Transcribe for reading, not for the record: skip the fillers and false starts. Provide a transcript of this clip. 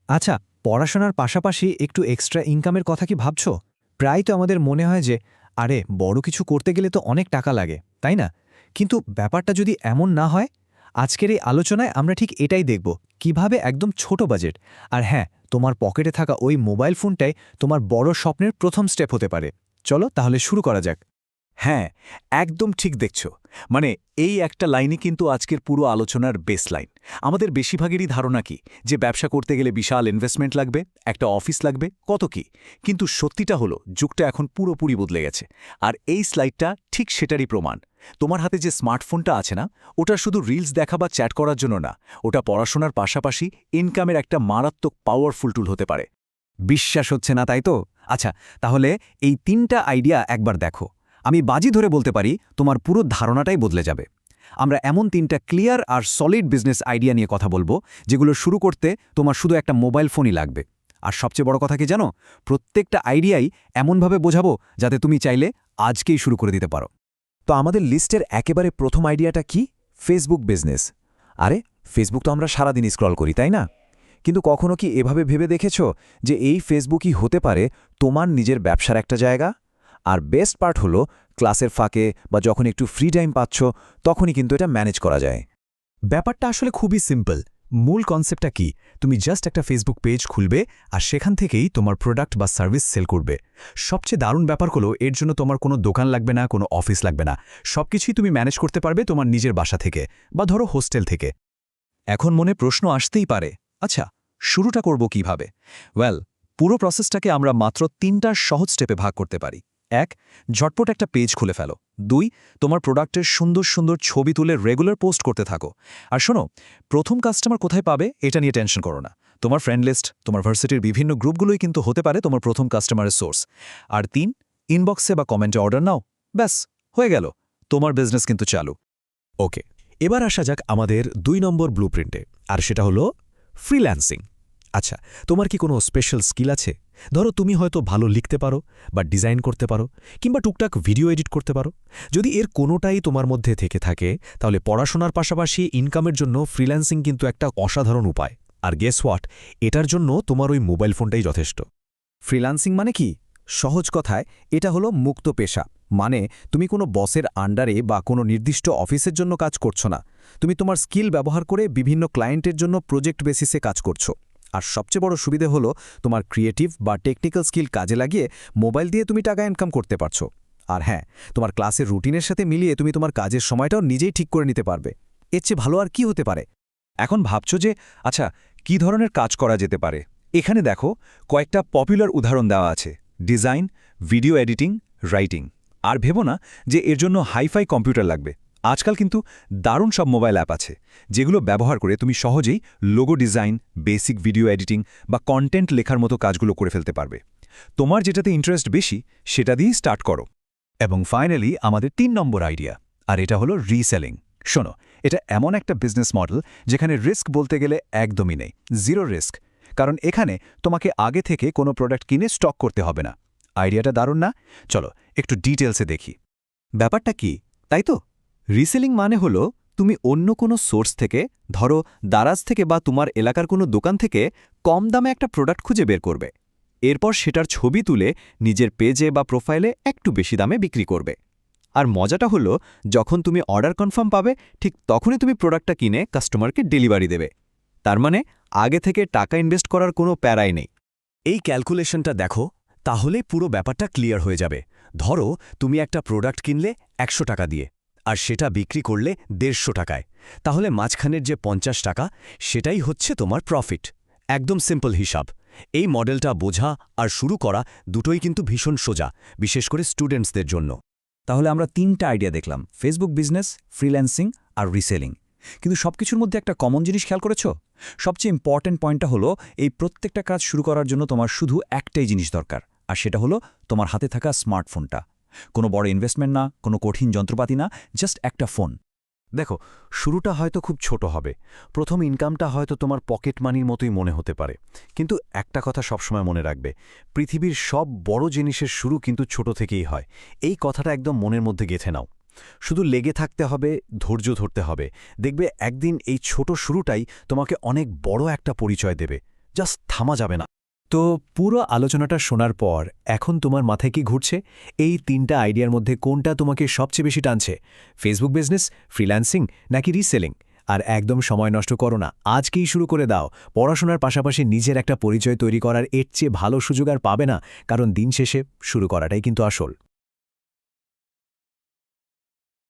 আচ্ছা, পড়াশোনার পাশাপাশি একটু এক্সট্রা ইনকামের কথা কি ভাবছো? প্রায় তো আমাদের মনে হয় যে আরে বড় কিছু করতে গেলে তো অনেক টাকা লাগে, তাই না? কিন্তু ব্যাপারটা যদি এমন না হয়, আজকের এই আলোচনায় আমরা ঠিক এটাই দেখব, কিভাবে একদম ছোট বাজেট আর হ্যাঁ, তোমার পকেটে থাকা ওই মোবাইল ফোনটাই তোমার বড় স্বপ্নের প্রথম স্টেপ হতে পারে। চলো তাহলে শুরু করা যাক। হ্যাঁ, একদম ঠিক দেখছ। মানে এই একটা লাইনই কিন্তু আজকের পুরো আলোচনার বেস লাইন। আমাদের বেশিরভাগেরই ধারণা কি যে ব্যবসা করতে গেলে বিশাল ইনভেস্টমেন্ট লাগবে, একটা অফিস লাগবে, কত কি। কিন্তু সত্যিটা হলো যুগটা এখন পুরোপুরি বদলে গেছে। আর এই স্লাইডটা ঠিক সেটারই প্রমাণ। তোমার হাতে যে স্মার্টফোনটা আছে না, ওটা শুধু রিলস দেখা বা চ্যাট করার জন্য না, ওটা পড়াশোনার পাশাপাশি ইনকামের একটা মারাত্মক পাওয়ারফুল টুল হতে পারে। বিশ্বাস হচ্ছে না, তাই তো? আচ্ছা, তাহলে এই ৩টা আইডিয়া একবার দেখো। আমি বাজি ধরে বলতে পারি তোমার পুরো ধারণাটাই বদলে যাবে। আমরা এমন ৩টা ক্লিয়ার আর সলিড বিজনেস আইডিয়া নিয়ে কথা বলবো, যেগুলো শুরু করতে তোমার শুধু একটা মোবাইল ফোনই লাগবে। আর সবচেয়ে বড় কথা কি জানো? প্রত্যেকটা আইডিয়াই এমনভাবে বোঝাবো যাতে তুমি চাইলে আজকেই শুরু করে দিতে পারো। তো আমাদের লিস্টের একেবারে প্রথম আইডিয়াটা কি? Facebook business. আরে ফেসবুক তো আমরা সারাদিন স্ক্রল করি, তাই না? কিন্তু কখনো কি এভাবে ভেবে দেখেছ যে এই ফেসবুকই হতে পারে তোমার নিজের ব্যবসার একটা জায়গা? আর বেস্ট পার্ট হলো, ক্লাসের ফাঁকে বা যখন একটু ফ্রি টাইম পাচ্ছ, তখনই কিন্তু এটা ম্যানেজ করা যায়। ব্যাপারটা আসলে খুবই সিম্পল। মূল কনসেপ্টটা কি? তুমি জাস্ট একটা ফেসবুক পেজ খুলবে আর সেখান থেকেই তোমার প্রোডাক্ট বা সার্ভিস সেল করবে। সবচেয়ে দারুণ ব্যাপার হলো, এর জন্য তোমার কোনো দোকান লাগবে না, কোনো অফিস লাগবে না। সবকিছুই তুমি ম্যানেজ করতে পারবে তোমার নিজের বাসা থেকে বা ধরো হোস্টেল থেকে। এখন মনে প্রশ্ন আসতেই পারে, আচ্ছা শুরুটা করব কিভাবে? ওয়েল, পুরো প্রসেসটাকে আমরা মাত্র ৩টা সহজ স্টেপে ভাগ করতে পারি। ১, ঝটপট একটা পেজ খুলে ফেলো। ২, তোমার প্রোডাক্টের সুন্দর সুন্দর ছবি তুলে রেগুলার পোস্ট করতে থাকো। আর শোনো, প্রথম কাস্টমার কোথায় পাবে এটা নিয়ে টেনশন করো না। তোমার ফ্রেন্ড লিস্ট, তোমার ভার্সিটির বিভিন্ন গ্রুপগুলোই কিন্তু হতে পারে তোমার প্রথম কাস্টমারের সোর্স। আর ৩, ইনবক্সে বা কমেন্টে অর্ডার নাও। ব্যাস, হয়ে গেল, তোমার বিজনেস কিন্তু চালু। ওকে, এবার আসা যাক আমাদের ২ নম্বর ব্লুপ্রিন্টে, আর সেটা হলো ফ্রিল্যান্সিং। আচ্ছা, তোমার কি কোনো স্পেশাল স্কিল আছে? ধরো তুমি হয়তো ভালো লিখতে পারো বা ডিজাইন করতে পারো, কিংবা টুকটাক ভিডিও এডিট করতে পারো। যদি এর কোনোটাই তোমার মধ্যে থেকে থাকে, তাহলে পড়াশোনার পাশাপাশি ইনকামের জন্য ফ্রিল্যান্সিং কিন্তু একটা অসাধারণ উপায়। আর গেস হোয়াট, এটার জন্য তোমার ওই মোবাইল ফোনটাই যথেষ্ট। ফ্রিল্যান্সিং মানে কি? সহজ কথায় এটা হলো মুক্ত পেশা। মানে তুমি কোনো বসের আন্ডারে বা কোনো নির্দিষ্ট অফিসের জন্য কাজ করছো না। তুমি তোমার স্কিল ব্যবহার করে বিভিন্ন ক্লায়েন্টের জন্য প্রজেক্ট বেসিসে কাজ করছো। আর সবচেয়ে বড় সুবিধে হলো, তোমার ক্রিয়েটিভ বা টেকনিক্যাল স্কিল কাজে লাগিয়ে মোবাইল দিয়ে তুমি টাকা ইনকাম করতে পারছো। আর হ্যাঁ, তোমার ক্লাসের রুটিনের সাথে মিলিয়ে তুমি তোমার কাজের সময়টাও নিজেই ঠিক করে নিতে পারবে। এর চেয়ে ভালো আর কি হতে পারে? এখন ভাবছো যে আচ্ছা, কি ধরনের কাজ করা যেতে পারে? এখানে দেখো, কয়েকটা পপুলার উদাহরণ দেওয়া আছে: ডিজাইন, ভিডিও এডিটিং, রাইটিং। আর ভেবো না যে এর জন্য হাইফাই কম্পিউটার লাগবে। আজকাল কিন্তু দারুণ সব মোবাইল অ্যাপ আছে, যেগুলো ব্যবহার করে তুমি সহজেই logo design, basic video editing বা কন্টেন্ট লেখার মতো কাজগুলো করে ফেলতে পারবে। তোমার যেটাতে ইন্টারেস্ট বেশি, সেটা দিয়েই স্টার্ট করো। এবং ফাইনালি আমাদের ৩ নম্বর আইডিয়া, আর এটা হলো রিসেলিং। শোনো, এটা এমন একটা বিজনেস মডেল যেখানে রিস্ক বলতে গেলে একদমই নেই, জিরো রিস্ক। কারণ এখানে তোমাকে আগে থেকে কোনো প্রোডাক্ট কিনে স্টক করতে হবে না। আইডিয়াটা দারুণ না? চলো একটু ডিটেলসে দেখি। ব্যাপারটা কি, তাই তো? রিসেলিং মানে হলো, তুমি অন্য কোনো সোর্স থেকে, ধরো দারাজ থেকে বা তোমার এলাকার কোনো দোকান থেকে কম দামে একটা প্রোডাক্ট খুঁজে বের করবে। এরপর সেটার ছবি তুলে নিজের পেজে বা প্রোফাইলে একটু বেশি দামে বিক্রি করবে। আর মজাটা হলো, যখন তুমি অর্ডার কনফার্ম পাবে, ঠিক তখনই তুমি প্রোডাক্টটা কিনে কাস্টমারকে ডেলিভারি দেবে। তার মানে আগে থেকে টাকা ইনভেস্ট করার কোনো প্যারাই নেই। এই ক্যালকুলেশনটা দেখো, তাহলে পুরো ব্যাপারটা ক্লিয়ার হয়ে যাবে। ধরো তুমি একটা প্রোডাক্ট কিনলে ১০০ টাকা দিয়ে, আর সেটা বিক্রি করলে ১৫০ টাকায়। তাহলে মাঝখানের যে ৫০ টাকা, সেটাই হচ্ছে তোমার প্রফিট। একদম সিম্পল হিসাব। এই মডেলটা বোঝা আর শুরু করা দুটোই কিন্তু ভীষণ সোজা, বিশেষ করে স্টুডেন্টসদের জন্য। তাহলে আমরা ৩টা আইডিয়া দেখলাম: ফেসবুক বিজনেস, ফ্রিল্যান্সিং আর রিসেলিং। কিন্তু সবকিছুর মধ্যে একটা কমন জিনিস খেয়াল করেছো? সবচেয়ে ইম্পর্ট্যান্ট পয়েন্টটা হলো, এই প্রত্যেকটা কাজ শুরু করার জন্য তোমার শুধু একটাই জিনিস দরকার, আর সেটা হলো তোমার হাতে থাকা স্মার্টফোনটা। কোনো বড় ইনভেস্টমেন্ট না, কোনো কঠিন যন্ত্রপাতি না, জাস্ট একটা ফোন। দেখো, শুরুটা হয়তো খুব ছোট হবে, প্রথম ইনকামটা হয়তো তোমার পকেট মানির মতোই মনে হতে পারে। কিন্তু একটা কথা সবসময় মনে রাখবে, পৃথিবীর সব বড় জিনিসের শুরু কিন্তু ছোট থেকেই হয়। এই কথাটা একদম মনের মধ্যে গেঁথে নাও। শুধু লেগে থাকতে হবে, ধৈর্য ধরতে হবে। দেখবে একদিন এই ছোট শুরুটাই তোমাকে অনেক বড় একটা পরিচয় দেবে। জাস্ট থামা যাবে না। তো পুরো আলোচনাটা শোনার পর এখন তোমার মাথায় কি ঘুরছে? এই 3টা আইডিয়ার মধ্যে কোনটা তোমাকে সবচেয়ে বেশি টানছে? ফেসবুক বিজনেস, ফ্রিল্যান্সিং নাকি রিসেলিং? আর একদম সময় নষ্ট করো না, আজকেই শুরু করে দাও। পড়াশোনার পাশাপাশি নিজের একটা পরিচয় তৈরি করার এর চেয়ে ভালো সুযোগ আর পাবে না, কারণ দিন শেষে শুরু করাটাই কিন্তু আসল।